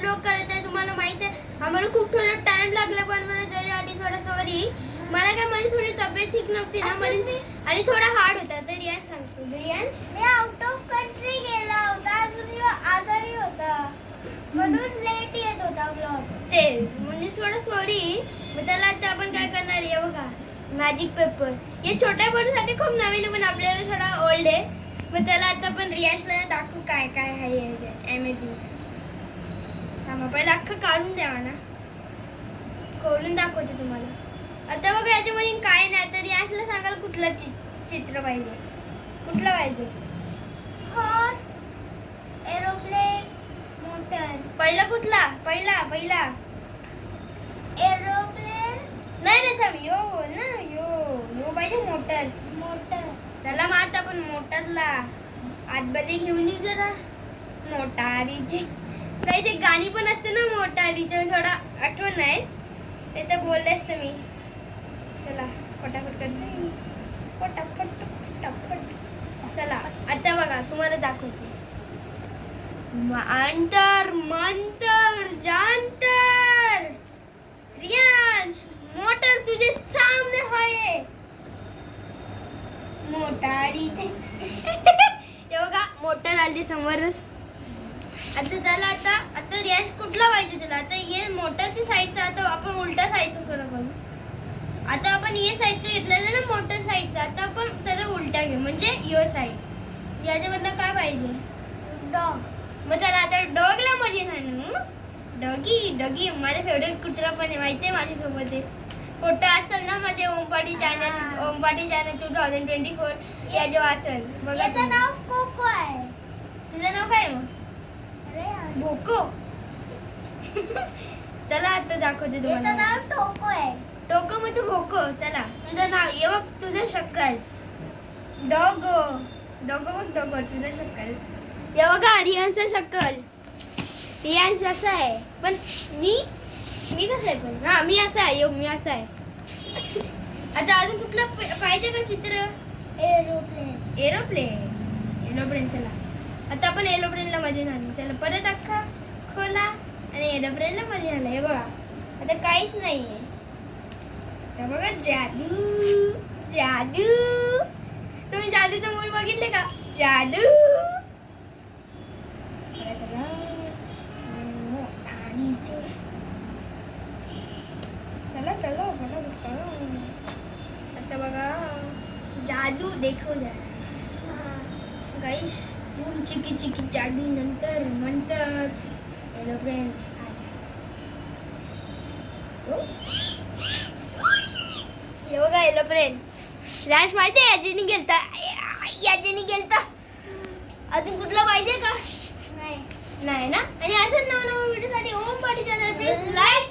Blog करायचा आहे. तुम्हाला माहिती आहे आम्हाला खूप थोडा टाइम लागला पण मला त्याच्यासाठी थोडा सॉरी. मला काय माझी थोडी तब्येत ठीक नव्हती ना मध्ये आणि थोडा हार्ड होता. तर रियाज सांगतो रियाज मी आउट ऑफ कंट्री गेला होता अजून आजारी होता म्हणून लेट येत होता ब्लॉग. तेच म्हणजे थोडं सॉरी. मग त्याला आता आपण काय करणार आहे बघा मॅजिक पेपर. हे छोट्या पोरांसाठी खूप नवीन आहे पण आपल्याला थोडा ओल्ड आहे. मग त्याला आता आपण रियाजला दाखवू काय काय आहे अमेझिंग. थांबा पहिला अख्खं काढून द्यावा ना. खोलून दाखवते तुम्हाला. आता बघा याच्यामध्ये काय नाही तर रियाजला सांगाल कुठलं चित्र पाहिजे. कुठलं पाहिजे. Horse aeroplane motor. पहिला कुठला पहिला पहिला एरोप्लेन नाही नाही थांब यो बोल ना यो पाहिजे मोटर. मोटर. त्याला मग आता आपण मोटरला आतमध्ये घेऊन येऊ जरा. मोटारीची काही ते गाणी पण असते ना मोटारीचे थोडा आठवण नाही ते तर बोललेच तर मी. चला फटाफट कर फटाफट फटाफट. चला आता बघा तुम्हाला दाखवते. अंतर मंतर जानतर रियाज मोटर तुझे सामने है. मोटारीची हे बघा मोटर आली समोरच. आता त्याला आता रियाज कुठला पाहिजे त्याला. आता ये मोटरची साईडचा आता आपण उलटा साईडचा करू. आता आपण ये साईडचा घेतलेला ना मोटर साईडचा. आता आपण त्याला उलटा घेऊ म्हणजे यो साईड. याच्यामधनं काय पाहिजे डॉग. मग त्याला आता डॉगला मध्ये आणू. डॉगी डॉगी माझा फेवरेट कुत्रा पण आहे माहिती आहे माझ्यासोबत आहे. फोटो असेल ना माझे ओमपाटी चॅनल 2024 याचे वाचल बघा. याचं नाव कोको आहे. तुझं नाव काय मग. अरे भोको. त्याला आता दाखवते याचं तुम्हाला. नाव टोको आहे. टोको मग तू भोको. त्याला तुझं नाव ये बघ तुझं शक्कल. डॉगो डॉगो बघ डॉगो तुझं शक्कल. हे बघा रियांचा शक्कल. रियांश असा आहे पण मी कसं आहे पण हा मी असा आहे मी असा आहे. आता अजून कुठलं पाहिजे का चित्र. एरोप्लेन. एरोप्लेन चला आता आपण एरोप्लेनला मध्ये आणू. त्याला परत अख्खा खोला आणि एरोप्लेनला मध्ये आणलं. हे बघा आता काहीच नाहीये. आता बघा जादू जादू. तुम्ही जादूचा मूवी बघितले का जादू. चला आता बघा जादू देखो जा गाइस. चिकी चिकी जादू नंतर मंतर एरोप्लेन. हे बघा एरोप्लेन. रॅश माहिती आहे याच्यानी गेलता. अजून कुठला पाहिजे का नाही. नाही ना. आणि असंच नवनवीन व्हिडिओसाठी ओम पाटी चॅनल प्लीज लाईक